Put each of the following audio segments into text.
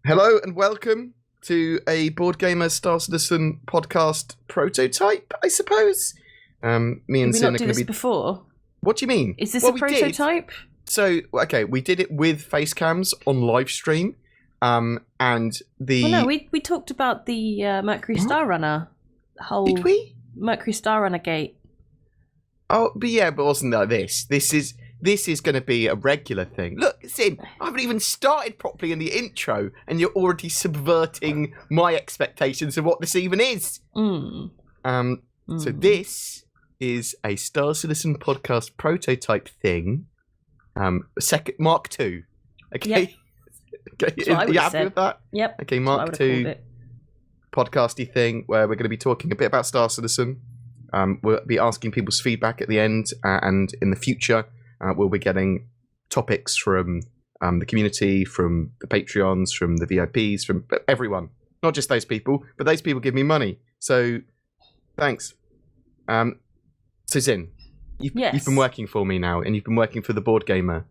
Hello and welcome to a BoredGamer Star Citizen podcast prototype, I suppose. Me and Did we Zin not are do going this to be. before? What do you mean? Is this Well, a we did. prototype? So, okay, we did it with face cams on live stream, and the. Well, no, we talked about the Mercury Star Runner, the whole Did we? Mercury Star Runner gate. Oh, but it wasn't like this. This is going to be a regular thing. Look, Zin, I haven't even started properly in the intro, and you're already subverting my expectations of what this even is. So this is a Star Citizen podcast prototype thing. Second Mark II. Okay. Yep. Okay. Are you happy with that? Yep. Okay, Mark II podcasty thing where we're going to be talking a bit about Star Citizen. We'll be asking people's feedback at the end, and in the future, we'll be getting topics from the community, from the Patreons, from the VIPs, from everyone. Not just those people, but those people give me money. So, thanks. So, Zin, you've been working for me now, and you've been working for the BoredGamer.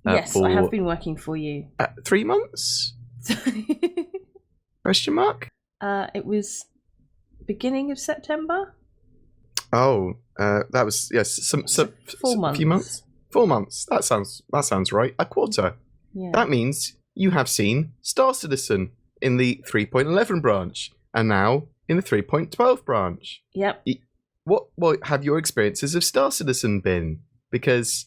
Yes, I have been working for you. 3 months? Question mark? It was beginning of September. Oh, that was 4 months. A few months. 4 months. That sounds right. A quarter. Yeah. That means you have seen Star Citizen in the 3.11 branch, and now in the 3.12 branch. Yep. What have your experiences of Star Citizen been? Because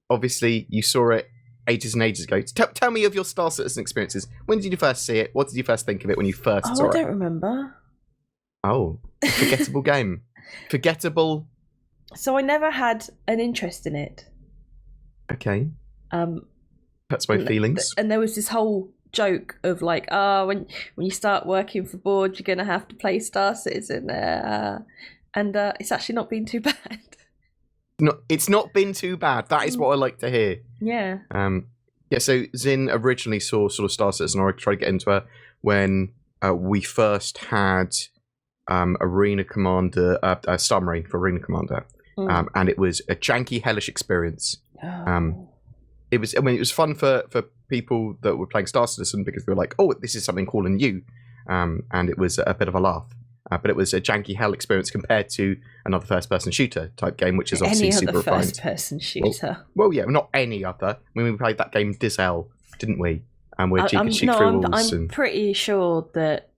obviously you saw it ages and ages ago. Tell me of your Star Citizen experiences. When did you first see it? What did you first think of it when you first saw it? I don't remember. Oh, forgettable game. Forgettable. So I never had an interest in it. Okay. That's my feelings. And there was this whole joke of like, when you start working for Bored, you're gonna have to play Star Citizen. And it's actually not been too bad. No, it's not been too bad. That is what I like to hear. Yeah. So Zin originally saw sort of Star Citizen, or I tried to get into her when we first had Arena Commander, Star Marine for Arena Commander, and it was a janky, hellish experience. It was fun for people that were playing Star Citizen because we were like, oh, this is something cool and new, and it was a bit of a laugh. But it was a janky hell experience compared to another first-person shooter type game, which is obviously super refined. Any other first-person shooter. Well, yeah, not any other. I mean, we played that game Dizel, didn't we? And where you could shoot through walls. I'm pretty sure that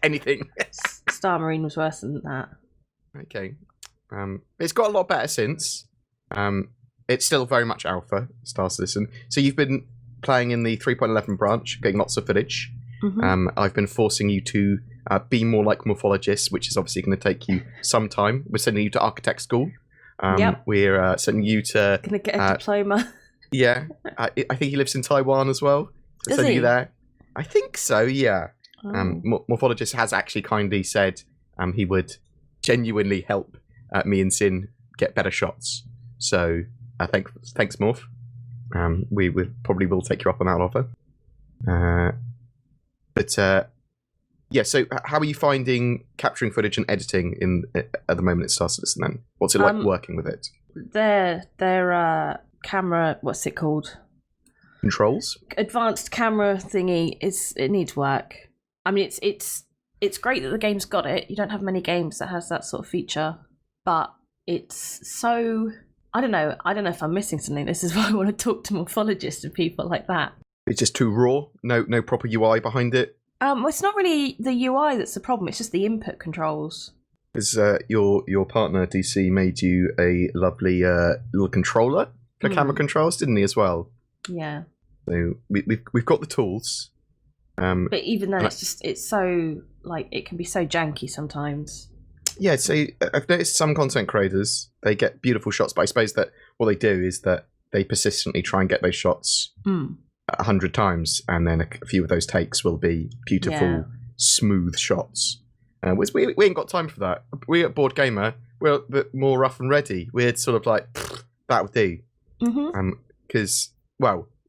anything. Star Marine was worse than that. Okay. It's got a lot better since. It's still very much alpha, Star Citizen. So you've been playing in the 3.11 branch, getting lots of footage. Mm-hmm. I've been forcing you to be more like morphologists, which is obviously going to take you some time. We're sending you to architect school. We're sending you to... Going to get a diploma. Yeah. I think he lives in Taiwan as well. Does he? You there. I think so, yeah. Oh. Morphologist has actually kindly said he would genuinely help me and Sin get better shots. So thanks, Morph. We probably will take you up on that offer. So how are you finding capturing footage and editing at the moment at Star Citizen then? What's it like working with it? Their camera, what's it called? Controls? Advanced camera thingy, it needs work. I mean, it's great that the game's got it. You don't have many games that has that sort of feature, but it's so... I don't know if I'm missing something. This is why I want to talk to morphologists and people like that. It's just too raw? No proper UI behind it? Well, it's not really the UI that's the problem. It's just the input controls. Is your partner DC made you a lovely little controller for camera controls, didn't he as well? Yeah. So we've got the tools. But even then, it's so like it can be so janky sometimes. Yeah, so I've noticed some content creators, they get beautiful shots, but I suppose that what they do is that they persistently try and get those shots 100 times, and then a few of those takes will be beautiful, smooth shots. We ain't got time for that. We at BoredGamer, we're a bit more rough and ready. We're sort of like, that would do. Because,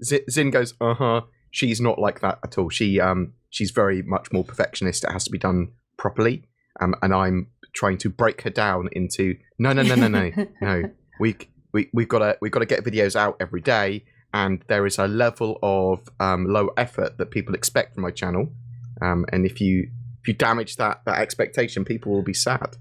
Zin goes, she's not like that at all. She's very much more perfectionist. It has to be done properly. And I'm trying to break her down into no. We've got to get videos out every day, and there is a level of low effort that people expect from my channel. And if you damage that expectation, people will be sad.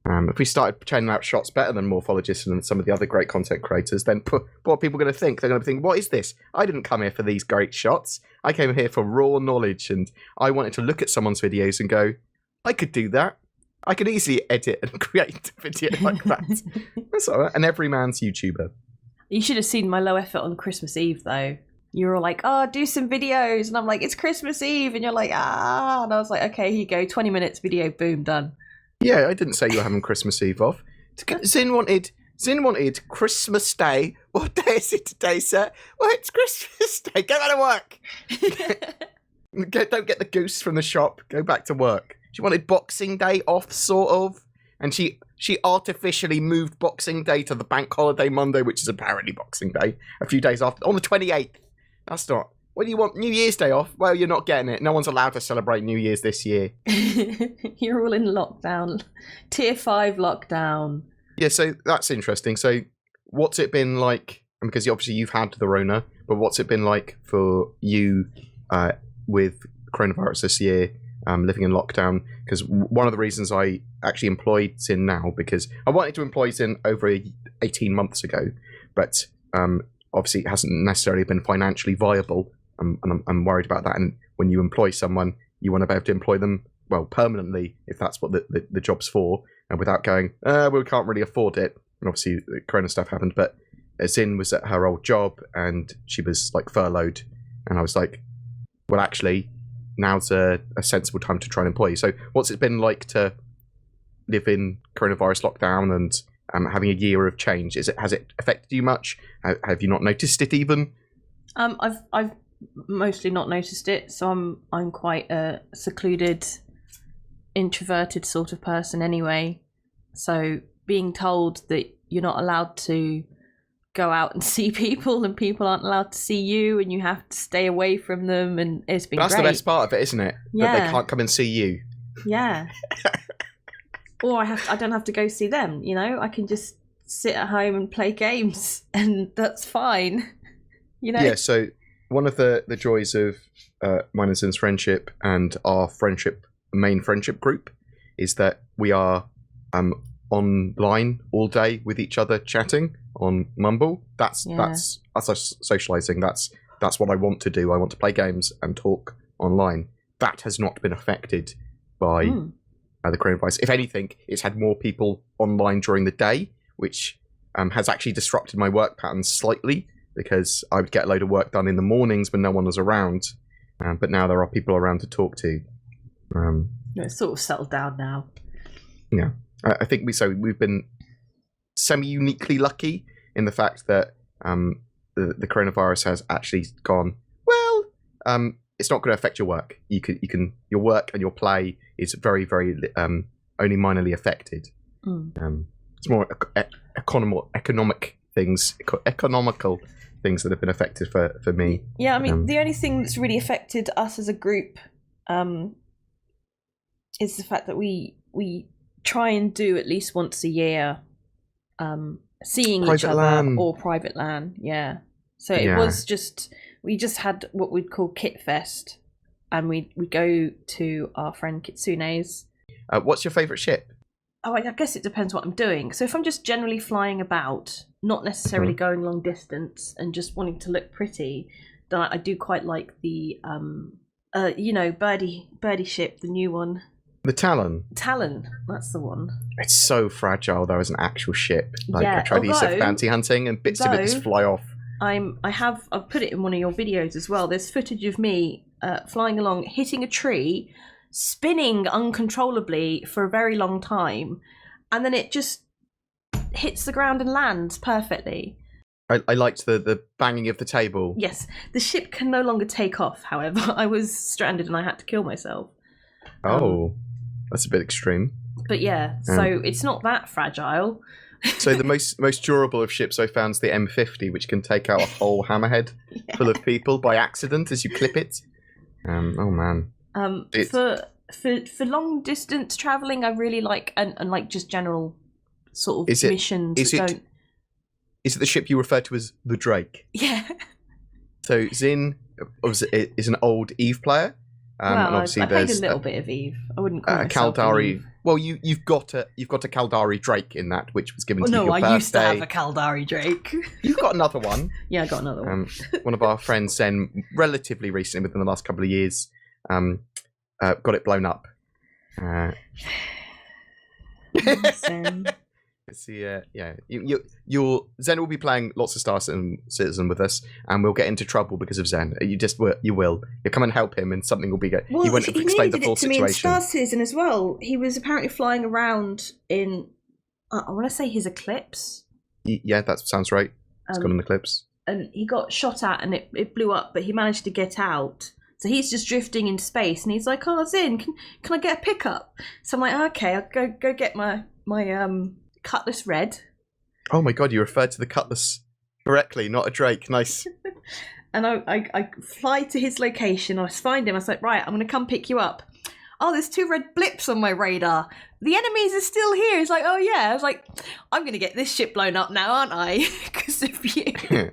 If we started churning out shots better than Morphologists and some of the other great content creators, then what are people going to think? They're going to think, what is this? I didn't come here for these great shots. I came here for raw knowledge, and I wanted to look at someone's videos and go, I could do that. I could easily edit and create a video like that. That's all right. An everyman's YouTuber. You should have seen my low effort on Christmas Eve, though. You were all like, oh, do some videos. And I'm like, it's Christmas Eve. And you're like, ah. And I was like, okay, here you go. 20 minutes video, boom, done. Yeah, I didn't say you were having Christmas Eve off. Zin wanted Christmas Day. What day is it today, sir? Well, it's Christmas Day. Go back to work. Don't get the goose from the shop. Go back to work. She wanted Boxing Day off, sort of. And she artificially moved Boxing Day to the bank holiday Monday, which is apparently Boxing Day, a few days after, on the 28th. That's not. What do you want? New Year's Day off? Well, you're not getting it. No one's allowed to celebrate New Year's this year. You're all in lockdown. Tier 5 lockdown. Yeah, so that's interesting. So what's it been like, because obviously you've had the Rona, but what's it been like for you with coronavirus this year, living in lockdown? Because one of the reasons I actually employed Zin now, because I wanted to employ Zin over 18 months ago, but obviously it hasn't necessarily been financially viable. And I'm worried about that. And when you employ someone, you want to be able to employ them, well, permanently, if that's what the job's for, and without going, we can't really afford it. And obviously, the corona stuff happened, but Zin was at her old job, and she was, like, furloughed. And I was like, well, actually, now's a sensible time to try and employ you. So what's it been like to live in coronavirus lockdown and having a year of change? Has it affected you much? Have you not noticed it even? I've mostly not noticed it, so I'm quite a secluded, introverted sort of person anyway. So being told that you're not allowed to go out and see people, and people aren't allowed to see you, and you have to stay away from them, and it's been That's great. The best part of it, isn't it? Yeah. That they can't come and see you. Yeah. Or I don't have to go see them, you know? I can just sit at home and play games, and that's fine. You know? Yeah, so one of the joys of mine and Zin's friendship and our main friendship group is that we are online all day with each other chatting on Mumble. That's us socializing. That's what I want to do. I want to play games and talk online. That has not been affected by the coronavirus. If anything, it's had more people online during the day, which has actually disrupted my work patterns slightly, because I would get a load of work done in the mornings when no one was around. But now there are people around to talk to. It's sort of settled down now. Yeah. I think we've been semi-uniquely lucky in the fact that the coronavirus has actually gone, well, it's not going to affect your work. Your work and your play is very, very only minorly affected. It's more economical things that have been affected for me. Yeah, I mean, the only thing that's really affected us as a group is the fact that we try and do at least once a year seeing private each other LAN. or private LAN. Yeah. So it was we just had what we'd call Kit Fest, and we go to our friend Kitsune's. What's your favourite ship? Oh, I guess it depends what I'm doing. So if I'm just generally flying about, not necessarily going long distance and just wanting to look pretty, then I do quite like the birdie ship, the new one. The Talon. Talon, that's the one. It's so fragile though as an actual ship. Like I tried to use it for bounty hunting and bits of it just fly off. I've put it in one of your videos as well. There's footage of me flying along, hitting a tree, spinning uncontrollably for a very long time, and then it just hits the ground and lands perfectly. I liked the banging of the table. Yes, the ship can no longer take off, however. I was stranded and I had to kill myself. Oh, that's a bit extreme. But yeah, so it's not that fragile. So the most durable of ships I found is the M50, which can take out a whole hammerhead full of people by accident as you clip it. Oh man. For long distance traveling, I really like and like just general sort of missions. Is it the ship you refer to as the Drake? Yeah. So Zin is an old Eve player. Well, and obviously I played a there's little bit of Eve. I wouldn't call myself Caldari. Eve. Well, you've got a Caldari Drake in that, which was given to you No, your I birthday. used to have a Caldari Drake. You've got another one. Yeah, I got another one. One of our friends, Zen, relatively recently, within the last couple of years, got it blown up. Zen. See, your Zen will be playing lots of Star Citizen with us, and we'll get into trouble because of Zen. You will. You'll come and help him, and something will be good. Well, he won't explain the full to me in situation. Star Citizen as well. He was apparently flying around in, I want to say his Eclipse. Yeah, that sounds right. It's got an Eclipse. And he got shot at, and it blew up, but he managed to get out. So he's just drifting in space, and he's like, "Oh, Zin, can I get a pickup?" So I'm like, "Okay, I'll go get my Cutlass Red." Oh my god, you referred to the Cutlass correctly, not a Drake. Nice. And I fly to his location. I find him. I was like, "Right, I'm going to come pick you up." Oh, there's 2 red blips on my radar. The enemies are still here. He's like, "Oh yeah." I was like, "I'm going to get this ship blown up now, aren't I?" Because of you.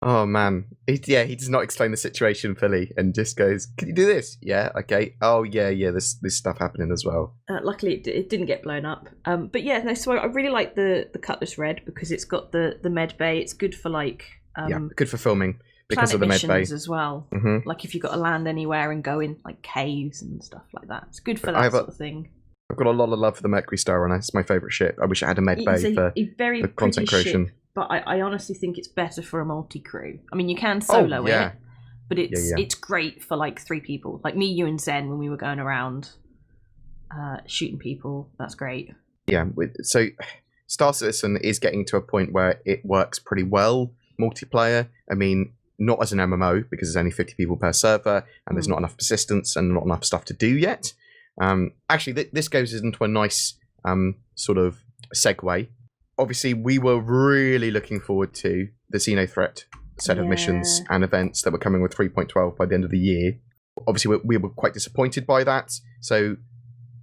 Oh man, he does not explain the situation fully, and just goes, "Can you do this?" Yeah, okay. Oh yeah. This stuff happening as well. Luckily, it didn't get blown up. But yeah, no. So I really like the Cutlass Red because it's got the med bay. It's good for good for filming because of the med bay as well. Mm-hmm. Like if you've got to land anywhere and go in like caves and stuff like that, it's good for that sort of thing. I've got a lot of love for the Mercury Star, and it's my favourite ship. I wish it had a med bay for content creation. Ship, but I honestly think it's better for a multi-crew. I mean, you can solo it, but it's great for like 3 people. Like me, you, and Zen when we were going around shooting people. That's great. Yeah, so Star Citizen is getting to a point where it works pretty well multiplayer. I mean, not as an MMO because there's only 50 people per server, and there's not enough persistence and not enough stuff to do yet. Actually, this goes into a nice sort of segue. Obviously, we were really looking forward to the Xenothreat set of missions and events that were coming with 3.12 by the end of the year. Obviously, we were quite disappointed by that. So,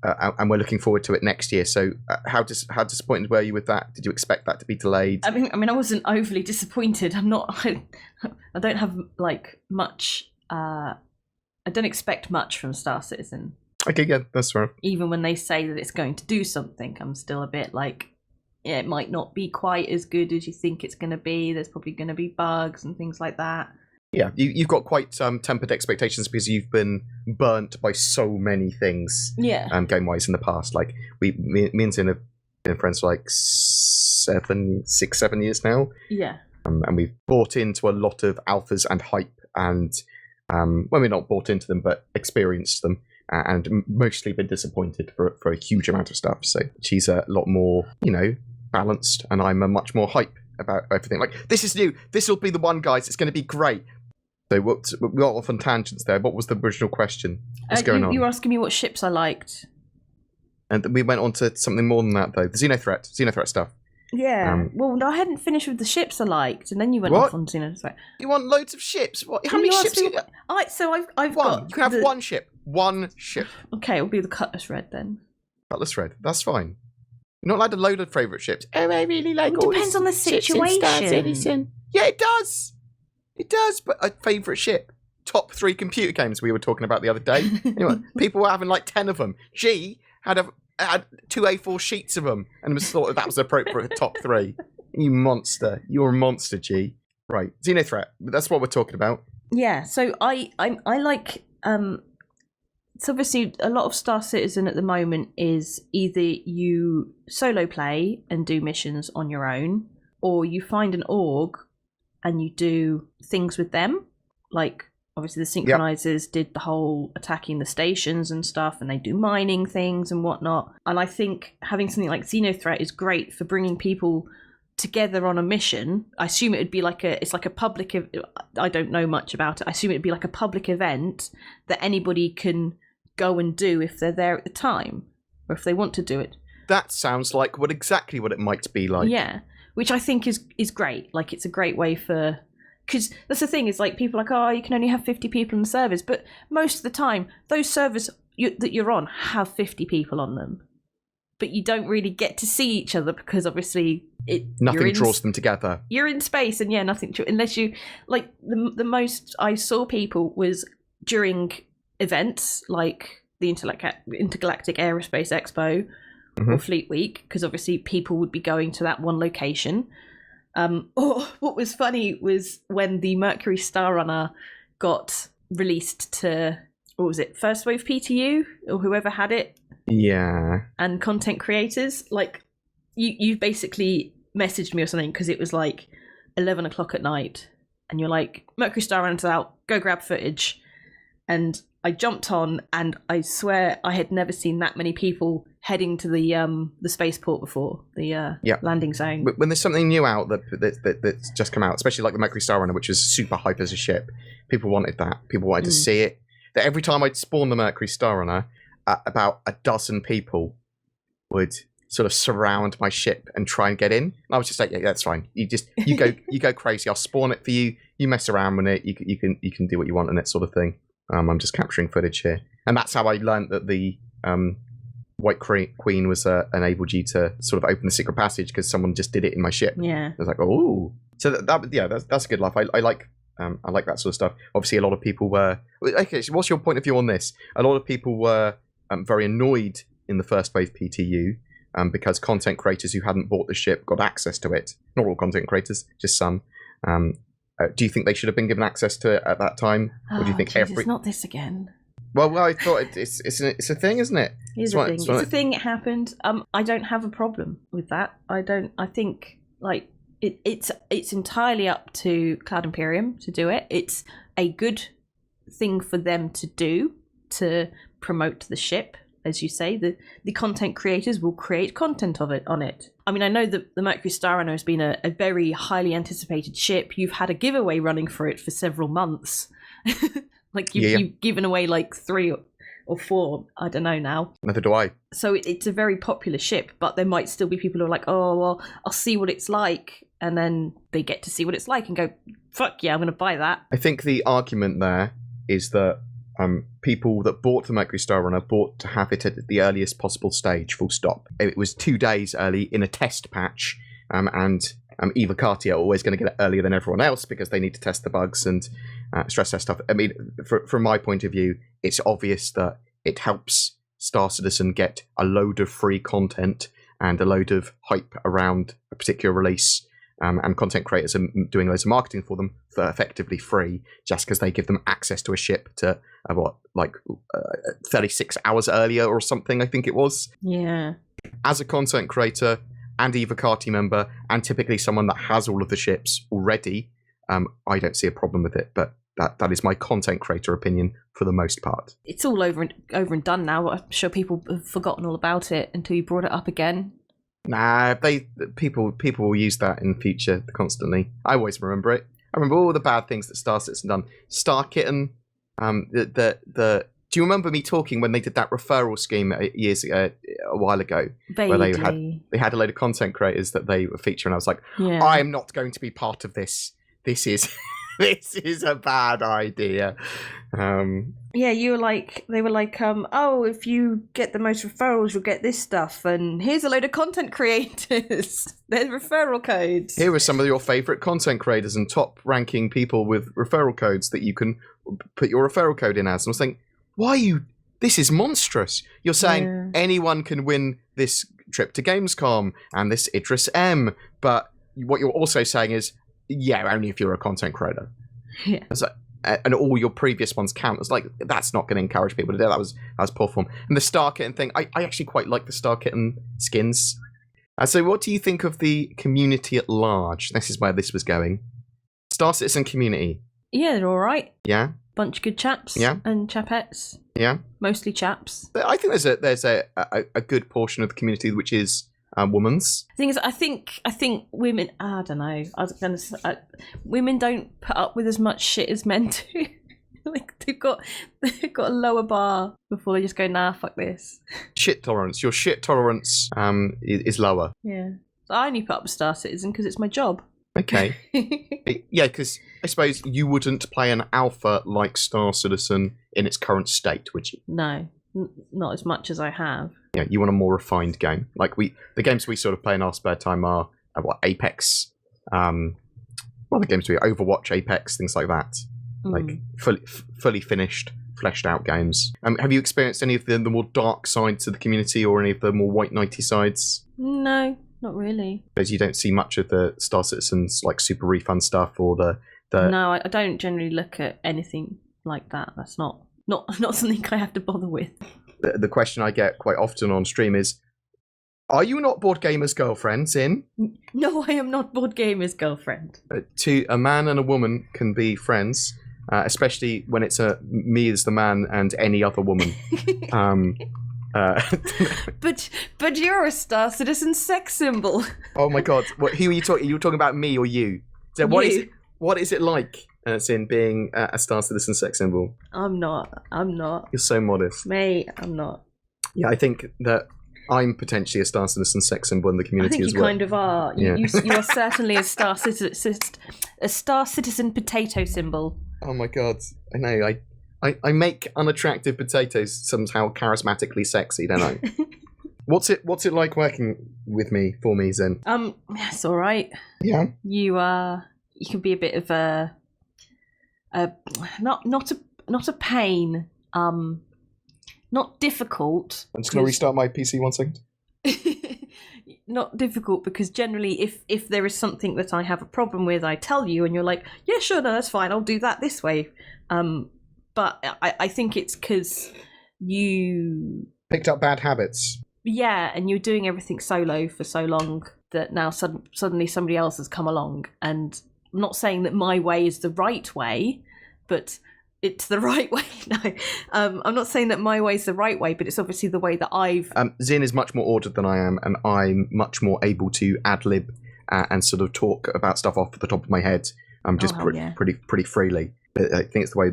and we're looking forward to it next year. So, how disappointed were you with that? Did you expect that to be delayed? I mean, I wasn't overly disappointed. I'm not. I don't have like much. I don't expect much from Star Citizen. Okay, yeah, that's right. Even when they say that it's going to do something, I'm still a bit like, yeah, it might not be quite as good as you think it's going to be. There's probably going to be bugs and things like that. Yeah, you've got quite tempered expectations because you've been burnt by so many things. Yeah. Game-wise in the past, like me and Zin have been friends for like 7 years now. Yeah. And we've bought into a lot of alphas and hype, and well, we're not bought into them, but experienced them. And mostly been disappointed for a huge amount of stuff. So she's a lot more, balanced, and I'm a much more hype about everything. Like, this is new. This will be the one, guys. It's going to be great. So we got off on tangents there. What was the original question? What's going on? You were asking me what ships I liked. And we went on to something more than that, though. The Xenothreat stuff. Yeah. Well, I hadn't finished with the ships I liked, and then you went off on Xenothreat. You want loads of ships? What? How many ships? I've got You can have one ship. One ship. Okay, it'll be the Cutlass Red then. Cutlass Red. That's fine. You're not allowed a load of favourite ships. Oh, I really like all depends on the situation. Yeah, it does. It does, but a favourite ship. Top 3 computer games we were talking about the other day. People were having like 10 of them. G had 2 A4 sheets of them, and was thought that was appropriate for top 3. You monster. You're a monster, G. Right, Xenothreat. That's what we're talking about. Yeah, so I like... So obviously, a lot of Star Citizen at the moment is either you solo play and do missions on your own, or you find an org and you do things with them. Like, obviously, the Synchronizers did the whole attacking the stations and stuff, and they do mining things and whatnot. And I think having something like Xenothreat is great for bringing people together on a mission. I assume it would be it's like a public... I don't know much about it. I assume it would be like a public event that anybody can go and do if they're there at the time, or if they want to do it. That sounds like exactly what it might be like. Yeah, which I think is great. Like, it's a great way for... Because that's the thing, is like, people are like, oh, you can only have 50 people in the servers, but most of the time, those servers that you're on have 50 people on them. but you don't really get to see each other because obviously nothing draws them together. You're in space, and nothing unless you like the most I saw people was during events like the Intergalactic Aerospace Expo or Fleet Week, because obviously people would be going to that one location. Or what was funny was when the Mercury Star Runner got released to, what was it, First Wave PTU or whoever had it. Yeah. And content creators, like you basically messaged me or something because it was like 11 o'clock at night, and you're like, Mercury Star Runner's out, go grab footage. And I jumped on, and I swear I had never seen that many people heading to the spaceport before, the landing zone. When there's something new out that's just come out, especially like the Mercury Star Runner, which is super hype as a ship, people wanted that. People wanted to see it. That every time I'd spawn the Mercury Star Runner, about a dozen people would sort of surround my ship and try and get in. And I was just like, yeah, that's fine. You go crazy. I'll spawn it for you. You mess around with it. You can do what you want on it, sort of thing. I'm just capturing footage here, and that's how I learned that the White Queen was enabled you to sort of open the secret passage, because someone just did it in my ship. Yeah, I was like, oh, so that's a good laugh. I like that sort of stuff. Obviously, a lot of people were. Okay, so what's your point of view on this? A lot of people were very annoyed in the first wave PTU because content creators who hadn't bought the ship got access to it. Not all content creators, just some. Do you think they should have been given access to it at that time, or do you think it's not this again? Well, I thought it's a thing, isn't it? It's a thing. It's a thing. It happened. I don't have a problem with that. I think like it's entirely up to Cloud Imperium to do it. It's a good thing for them to do to promote the ship. As you say, the content creators will create content of it on it. I mean, I know that the Mercury Star Runner has been a very highly anticipated ship. You've had a giveaway running for it for several months. Like you've given away like 3 or 4, I don't know now. Neither do I. So it's a very popular ship, but there might still be people who are like, oh, well, I'll see what it's like. And then they get to see what it's like and go, fuck yeah, I'm going to buy that. I think the argument there is that people that bought the Mercury Star Runner bought to have it at the earliest possible stage, full stop. It was 2 days early in a test patch, and Eva Cartier are always going to get it earlier than everyone else because they need to test the bugs and stress test stuff. I mean, from my point of view, it's obvious that it helps Star Citizen get a load of free content and a load of hype around a particular release. And content creators are doing loads of marketing for them for effectively free, just because they give them access to a ship to 36 hours earlier or something, I think it was. Yeah. As a content creator and Eva Carti member, and typically someone that has all of the ships already, I don't see a problem with it. But that is my content creator opinion for the most part. It's all over and done now. I'm sure people have forgotten all about it until you brought it up again. Nah, people will use that in future constantly. I always remember it. I remember all the bad things that Star Citizen done. Star Kitten, do you remember me talking when they did that referral scheme years ago, a while ago, Vaguely. Where they had a load of content creators that they were featuring? I was like, yeah. I am not going to be part of this. This is this is a bad idea. Yeah, they were like, oh, if you get the most referrals, you'll get this stuff, and here's a load of content creators. There's referral codes. Here are some of your favourite content creators and top-ranking people with referral codes that you can put your referral code in as. And I was thinking, this is monstrous. You're saying anyone can win this trip to Gamescom and this Idris M, but what you're also saying is, yeah, only if you're a content creator. Yeah. And all your previous ones count. It's like, that's not going to encourage people to do that. That was poor form. And the Star Kitten thing, I actually quite like the Star Kitten skins. So what do you think of the community at large? This is where this was going. Star Citizen community. Yeah, they're all right. Yeah. Bunch of good chaps. Yeah. And chapettes. Yeah. Mostly chaps. I think there's a good portion of the community which is women's. The thing is, I think women. I don't know. I was gonna say, women don't put up with as much shit as men do. Like they've got a lower bar before they just go, nah, fuck this. Shit tolerance. Your shit tolerance is lower. Yeah. So I only put up with Star Citizen because it's my job. Okay. Yeah, because I suppose you wouldn't play an alpha like Star Citizen in its current state, would you? No. not as much as I have. Yeah, you want a more refined game. Like the games we sort of play in our spare time are Apex, the games we Overwatch, Apex, things like that. Like fully finished, fleshed out games. Have you experienced any of the more dark sides of the community, or any of the more white knighty sides? No, not really. Because you don't see much of the Star Citizen's like super refund stuff, or the. No, I don't generally look at anything like that. That's not something I have to bother with. The question I get quite often on stream is, are you not BoredGamer's girlfriend, Zin? No, I am not BoredGamer's girlfriend. A man and a woman can be friends, especially when it's me as the man and any other woman. But you're a Star Citizen sex symbol. Oh my god! Who are you talking? Are you talking about me or you? So what is it like, Zin, being a Star Citizen sex symbol? I'm not. You're so modest. Mate, I'm not. Yeah, I think that I'm potentially a Star Citizen sex symbol in the community as well. I think you kind of are. Yeah. You are certainly a Star Citizen potato symbol. Oh my god! I know. I make unattractive potatoes somehow charismatically sexy, don't I? What's it like working with me, for me, Zen? It's all right. Yeah. You can be a bit of a not a pain. Not difficult. I'm just going to restart my PC 1 second. Not difficult because generally if there is something that I have a problem with, I tell you and you're like, yeah, sure, no, that's fine, I'll do that this way. But I think it's because you... picked up bad habits. Yeah, and you're doing everything solo for so long that now suddenly somebody else has come along. And I'm not saying that my way is the right way, but... it's the right way. No, I'm not saying that my way is the right way, but it's obviously the way that I've... Zin is much more ordered than I am, and I'm much more able to ad-lib and sort of talk about stuff off the top of my head. Pretty freely. But I think it's the way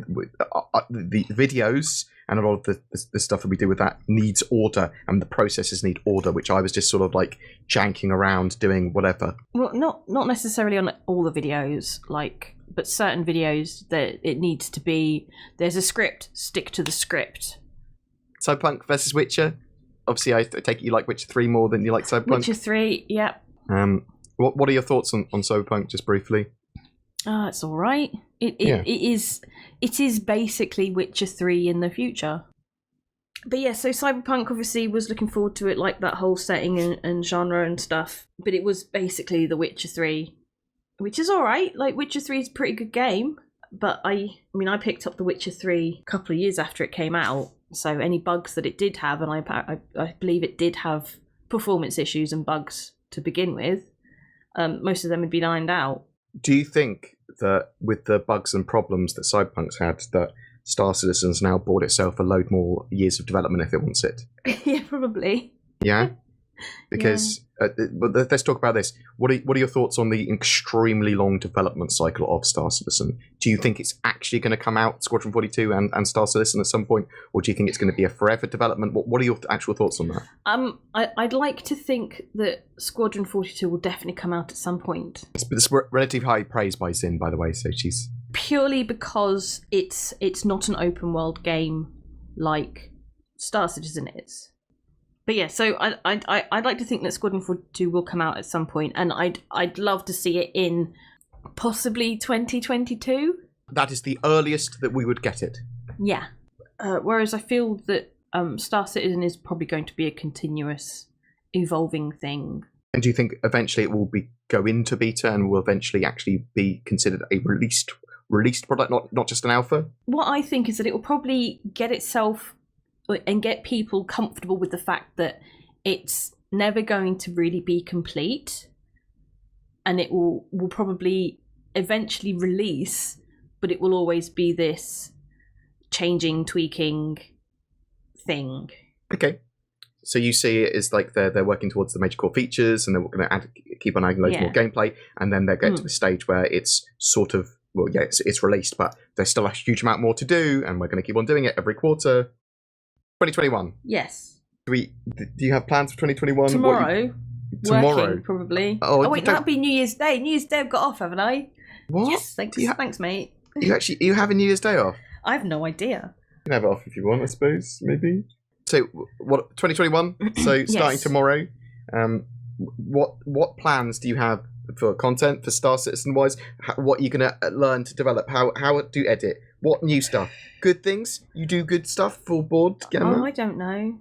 the videos and a lot of the stuff that we do with that needs order, and the processes need order, which I was just sort of like janking around doing whatever. Well, not necessarily on all the videos, but certain videos that it needs to be, there's a script, stick to the script. Cyberpunk versus Witcher. Obviously, I take it you like Witcher 3 more than you like Cyberpunk. Witcher 3, yep. What are your thoughts on Cyberpunk, just briefly? It's all right. It is basically Witcher 3 in the future. But yeah, so Cyberpunk obviously was looking forward to it, like that whole setting and genre and stuff. But it was basically The Witcher 3, which is all right. Like, Witcher 3 is a pretty good game. But I picked up The Witcher 3 a couple of years after it came out. So any bugs that it did have, and I believe it did have performance issues and bugs to begin with, most of them had been ironed out. Do you think that with the bugs and problems that Cyberpunk's had, that Star Citizen's now bought itself a load more years of development if it wants it? Yeah, probably. Yeah? Because, but let's talk about this. What are your thoughts on the extremely long development cycle of Star Citizen? Do you think it's actually going to come out, Squadron 42 and Star Citizen at some point? Or do you think it's going to be a forever development? What are your actual thoughts on that? I'd like to think that Squadron 42 will definitely come out at some point. It's relatively high praise by Zin, by the way, so she's... Purely because it's not an open world game like Star Citizen is. But yeah, so I'd like to think that Squadron 42 will come out at some point, and I'd love to see it in possibly 2022. That is the earliest that we would get it. Yeah. Whereas I feel that Star Citizen is probably going to be a continuous, evolving thing. And do you think eventually it will go into beta and will eventually actually be considered a released product, not just an alpha? What I think is that it will probably get itself and get people comfortable with the fact that it's never going to really be complete, and it will probably eventually release, but it will always be this changing, tweaking thing. Okay. So you see it as like they're working towards the major core features, and they're going to keep on adding loads more gameplay, and then they'll get to the stage where it's sort of, well, yeah, it's released, but there's still a huge amount more to do, and we're going to keep on doing it every quarter. 2021. Yes. Do you have plans for 2021? Tomorrow. Working, probably. Oh wait, that'd be New Year's Day. New Year's Day I've got off, haven't I? What? Yes, thanks. Thanks, mate. You have a New Year's Day off? I have no idea. You can have it off if you want, I suppose, maybe. So what 2021? So starting Yes. tomorrow. What plans do you have for content for Star Citizen wise? What are you gonna learn to develop? How do you edit? What new stuff? Good things? You do good stuff for BoredGamer? Oh, I don't know.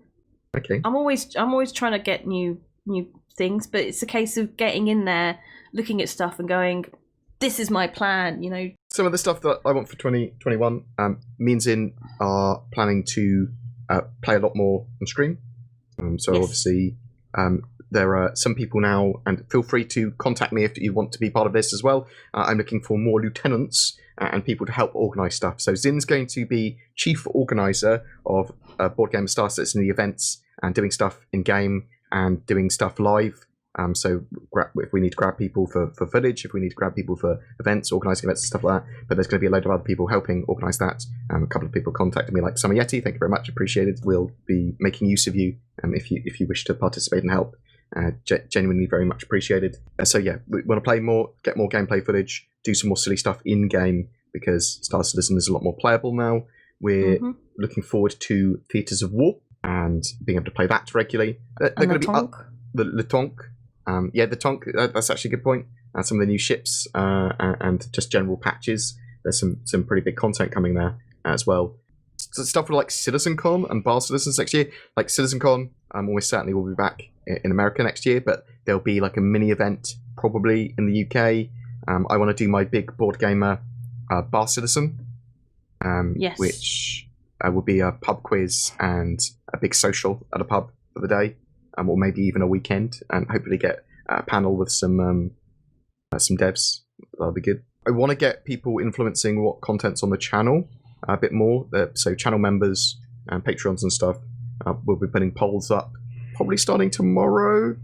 Okay. I'm always trying to get new things, but it's a case of getting in there, looking at stuff, and going, "This is my plan." You know. Some of the stuff that I want for 2021, means are planning to play a lot more on stream. So Yes. obviously, there are some people now, and feel free to contact me if you want to be part of this as well. I'm looking for more lieutenants and people to help organise stuff. So Zin's going to be chief organiser of BoredGamer Star Citizen, the events, and doing stuff in game and doing stuff live. So if we need to grab people for footage, if we need to grab people for events, organising events and stuff like that, but there's going to be a load of other people helping organise that. A couple of people contacted me, like Summer Yeti, thank you very much, appreciated. We'll be making use of you if you wish to participate and help. Genuinely very much appreciated. So yeah, we want to play more, get more gameplay footage, do some more silly stuff in game because Star Citizen is a lot more playable now. We're looking forward to Theatres of War and being able to play that regularly. They're going to be up the Tonk. The Tonk. That's actually a good point. Some of the new ships and just general patches. There's some pretty big content coming there as well. So stuff like CitizenCon and Bar Citizens next year. Like CitizenCon, almost certainly will be back in America next year, but there'll be like a mini event probably in the UK. I want to do my big BoredGamer Bar Citizen, Yes. which will be a pub quiz and a big social at a pub for the day, or maybe even a weekend, and hopefully get a panel with some devs. That'll be good. I want to get people influencing what content's on the channel a bit more. So channel members and Patreons and stuff, we'll be putting polls up probably starting tomorrow,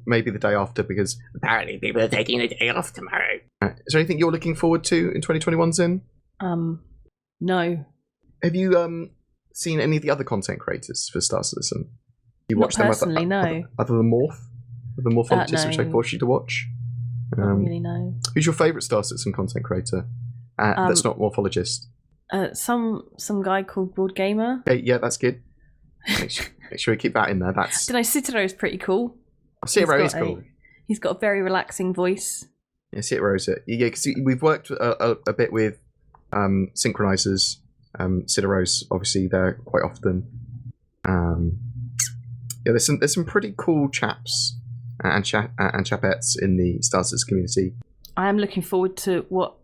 maybe the day after, because apparently people are taking the day off tomorrow. Is there anything you're looking forward to in 2021, Zin? No. Have you seen any of the other content creators for Star Citizen? You Not watch them personally, no. other than the Morphologists, No. which I forced you to watch? Not really, no. Who's your favourite Star Citizen content creator that's not Morphologist? Some guy called BoredGamer. Okay, yeah, that's good. Make sure you keep that in there. That's. Don't know, Citro's pretty cool. Citro is cool. He's got a very relaxing voice. Yeah, Citro's it. Yeah, because we've worked a bit with synchronizers. Citro's obviously there quite often. Yeah, there's some pretty cool chaps and chapettes in the Star Citizen community. I am looking forward to what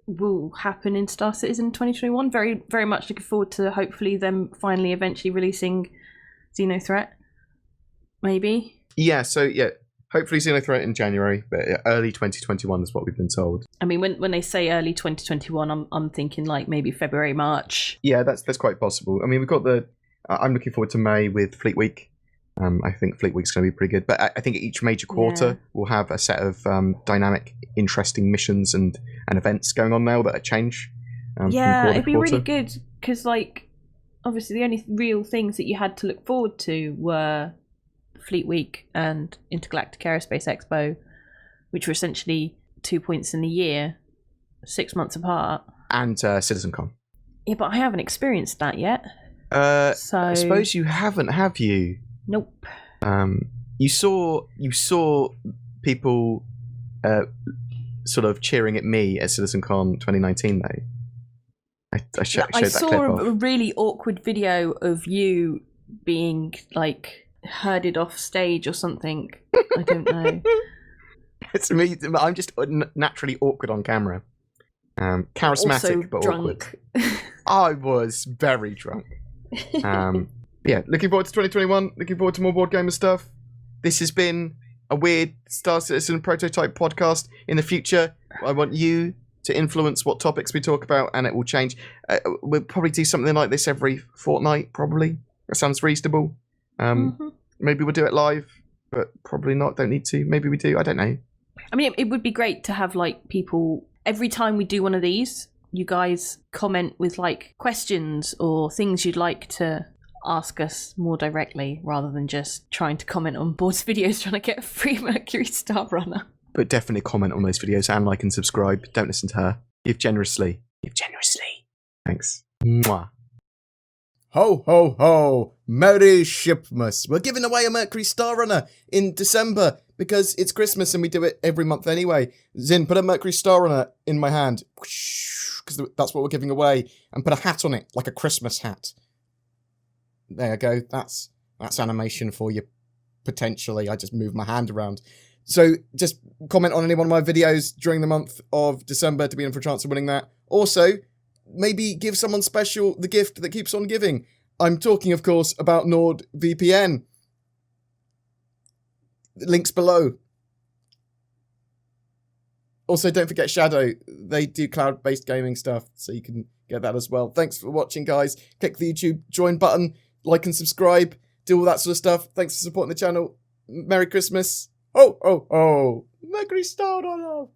will happen in Star Citizen 2021. Very, very much looking forward to hopefully them finally eventually releasing Xenothreat. Maybe. Yeah, so yeah, hopefully Xenothreat in January, but early 2021 is what we've been told. I mean, when they say early 2021, I'm thinking like maybe February, March. Yeah, that's quite possible. I mean, we've got I'm looking forward to May with Fleet Week. I think Fleet Week's going to be pretty good, but I think each major quarter will have a set of dynamic, interesting missions and events going on now that change. It'd be really good because, like, obviously the only real things that you had to look forward to were Fleet Week and Intergalactic Aerospace Expo, which were essentially 2 points in the year, 6 months apart. And CitizenCon. Yeah, but I haven't experienced that yet. So I suppose you haven't, have you? Nope. You saw people sort of cheering at me at CitizenCon 2019, though. I showed that clip off. A really awkward video of you being like herded off stage or something. I don't know. It's me. I'm just naturally awkward on camera. Charismatic also but drunk. Awkward. I was very drunk. Yeah, looking forward to 2021. Looking forward to more BoredGamer stuff. This has been a weird Star Citizen prototype podcast. In the future, I want you to influence what topics we talk about, and it will change. We'll probably do something like this every fortnight, probably. That sounds reasonable. Maybe we'll do it live, but probably not. Don't need to. Maybe we do. I don't know. I mean, it would be great to have like people, every time we do one of these, you guys comment with like questions or things you'd like to ask us more directly rather than just trying to comment on Bored's videos trying to get a free Mercury Star Runner. But definitely comment on those videos and like and subscribe. Don't listen to her. Give generously. Give generously. Thanks. Mwah. Ho, ho, ho. Merry Shipmas. We're giving away a Mercury Star Runner in December because it's Christmas and we do it every month anyway. Zin, put a Mercury Star Runner in my hand because that's what we're giving away, and put a hat on it, like a Christmas hat. There you go. That's animation for you, potentially. I just moved my hand around. So just comment on any one of my videos during the month of December to be in for a chance of winning that. Also, maybe give someone special the gift that keeps on giving. I'm talking, of course, about NordVPN. Links below. Also, don't forget Shadow. They do cloud-based gaming stuff, so you can get that as well. Thanks for watching, guys. Click the YouTube join button, like and subscribe, do all that sort of stuff. Thanks for supporting the channel. Merry Christmas. Oh, oh, oh. Mercury Star Runner.